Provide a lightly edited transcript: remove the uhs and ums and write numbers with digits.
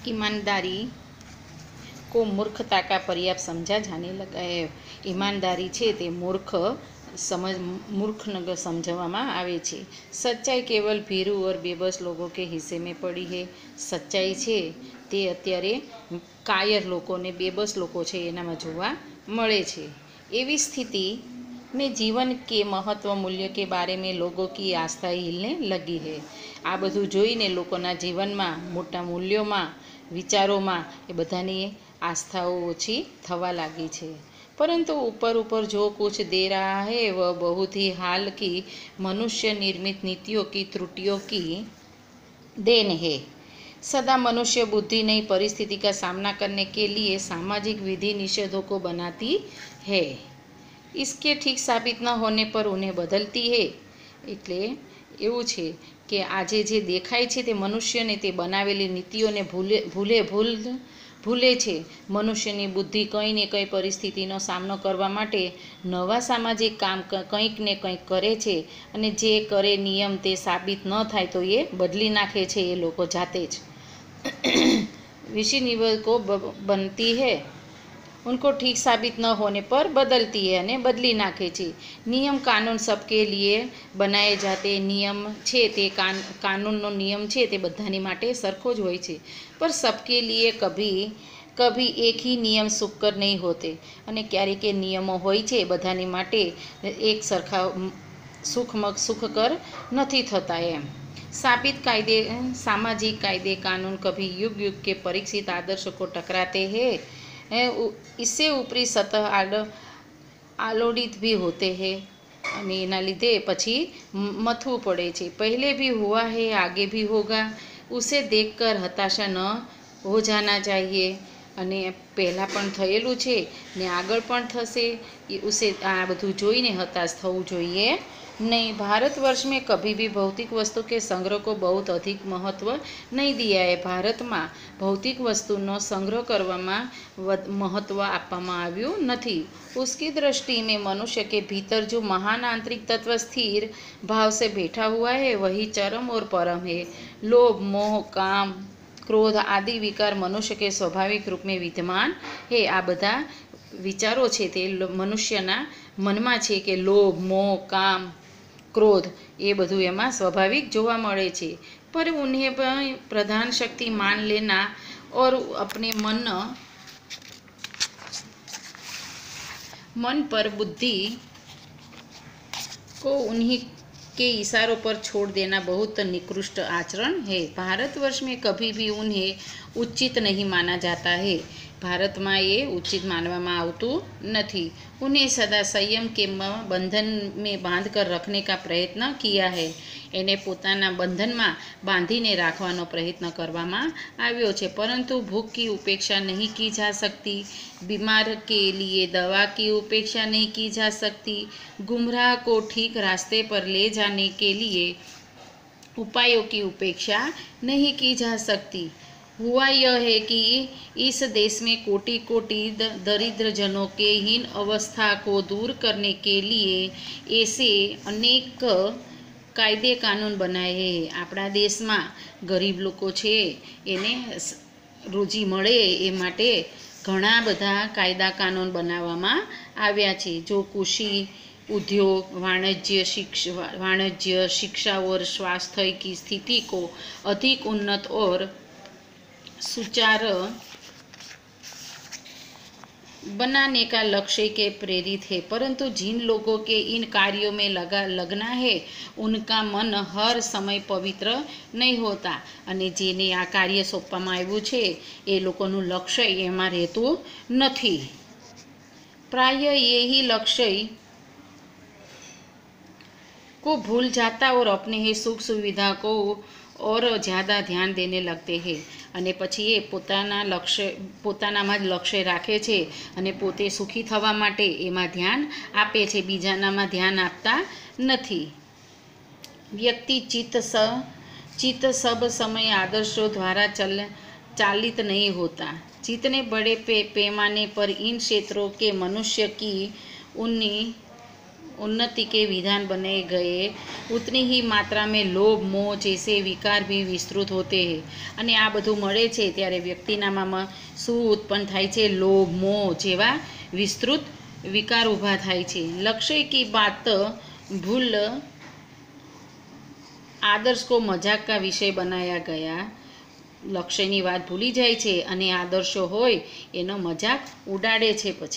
ईमानदारी को मूर्खता का पर्याप्त समझा जाने लगा है। ईमानदारी छे ते मूर्ख समझवामां आवे छे। सच्चाई केवल भीरू और बेबस लोगों के हिस्से में पड़ी है। सच्चाई छे ते अत्यारे कायर लोगों ने बेबस लोगों छे एनामां जोवा मळे छे। एवी स्थिति में जीवन के महत्व मूल्य के बारे में लोगों की आस्था हिलने लगी है। आ बधुं जोईने लोकोना जीवनमां मोटा मूल्यों विचारों में ए बधानी आस्थाओं ओछी थवा लागी छे। परंतु ऊपर ऊपर जो कुछ दे रहा है वह बहुत ही हाल की मनुष्य निर्मित नीतियों की त्रुटियों की देन है। सदा मनुष्य बुद्धि नई परिस्थिति का सामना करने के लिए सामाजिक विधि निषेधों को बनाती है। इसके ठीक साबित न होने पर उन्हें बदलती है। એટલે એવું છે કે આજે જે દેખાય છે તે મનુષ્યને તે બનાવેલી નીતિઓને ભૂલે છે। મનુષ્યની બુદ્ધિ કંઈ ને કંઈ પરિસ્થિતિનો સામનો કરવા માટે નવા સામાજિક કામ કંઈક ને કંઈક કરે છે અને જે કરે નિયમ તે સાબિત ન થાય તો એ બદલી નાખે છે એ લોકો જાતે જ। विषनिवको बनती है, उनको ठीक साबित न होने पर बदलती है अने बदली नाखे छे। नियम कानून सबके लिए बनाए जाते नियम छे ते कानूननो नियम छे ते बधानी माटे सरखो ज होय छे, पर सबके लिए कभी एक ही नियम सुखकर नहीं होते अने क्यारेक ए नियमो होय छे बधानी माटे एक सरखा सुखकर नहीं थता। एम सामाजिक कायदे कानून कभी युग युग के परीक्षित आदर्शों को टकराते हैं। इससे ऊपरी सतह आलोड़ित भी होते हैं अने एना लीधे पछी मथवू पड़े छे। पहले भी हुआ है, आगे भी होगा, उसे देखकर हताशा न हो जाना चाहिए। अने पहला पण थयेलुं छे ने आगळ पण थशे, उसे आ बधुं जोईने हताश थवुं जोईए नहीं। भारतवर्ष में कभी भी भौतिक वस्तु के संग्रह को बहुत अधिक महत्व नहीं दिया है। भारत में भौतिक वस्तुनो संग्रह करवामां महत्व आपवामां आव्युं नथी। उसकी दृष्टि में मनुष्य के भीतर जो महान आंतरिक तत्व स्थिर भाव से बैठा हुआ है वही चरम और परम है। लोभ, मोह, काम, क्रोध आदि विकार मनुष्य के स्वाभाविक रूप में विद्यमान है। आ बधा विचारो छे ते मनुष्यना मनमा छे कि लोभ, मोह, काम, क्रोध ये बधुं एमां स्वाभाविक जोवा मळे छे, पर उन्हें प्रधान शक्ति मान लेना और अपने मन पर बुद्धि को उन्हीं के इशारों पर छोड़ देना बहुत निकृष्ट आचरण है। भारतवर्ष में कभी भी उन्हें उचित नहीं माना जाता है। भारत में ये उचित मानवामां आवतुं नथी। उन्हें सदा संयम के बंधन में बांध कर रखने का प्रयत्न किया है। एने पोताना बंधन में बांधीने राखवानो प्रयत्न करवामां आव्यो छे, परंतु भूख की उपेक्षा नहीं की जा सकती, बीमार के लिए दवा की उपेक्षा नहीं की जा सकती, गुमराह को ठीक रास्ते पर ले जाने के लिए उपायों की उपेक्षा नहीं की जा सकती। हुआ यह है कि इस देश में कोटि कोटि दरिद्र जनों के हीन अवस्था को दूर करने के लिए ऐसे अनेक कायदे कानून बनाए हैं। आपणा देश में गरीब लोग छे एने रोजी मळे ए माटे घणा बधा कायदा कानून बनाववामां आव्या छे। जो कृषि उद्योग, वाणिज्य, शिक्षा और स्वास्थ्य की स्थिति को अधिक उन्नत और सुचारू बनाने का लक्ष्य के प्रेरित है, परंतु जिन लोगों के इन कार्यों में लगना है उनका मन हर समय पवित्र नहीं होता अने जेने आ कार्य सौंपवामां आव्युं छे ए लोकोनुं लक्ष्य एमां रहेतुं नथी। प्राय यही लक्ष्य को भूल जाता और अपने ही सुख सुविधा को और ज़्यादा ध्यान देने लगते हैं अने पछी ए पोतानामां ज लक्ष्य राखे छे अने पोते सुखी थवा माटे एमां ध्यान आपे छे, बीजानामां ध्यान आपता नथी। व्यक्ति चित्त सब समय आदर्शों द्वारा चालित नहीं होता। जितने बड़े पैमाने पर इन क्षेत्रों के मनुष्य की उन्नति के विधान बने गए, उतनी ही मात्रा में लोभ मोह जैसे विकार भी विस्तृत होते हैं. અને આ બધું મળે છે ત્યારે વ્યક્તિનામાં શું ઉત્પન્ન થાય છે? લોભ મોહ જેવા વિસ્તૃત વિકાર ઊભા થાય છે. લક્ષ્ય કી બાત ભૂલ આદર્શ કો મજાક કા વિષય બનાયા ગયા. લક્ષ્યની વાત ભૂલી જાય છે અને આદર્શો હોય એનો મજાક ઉડાડે છે પછી.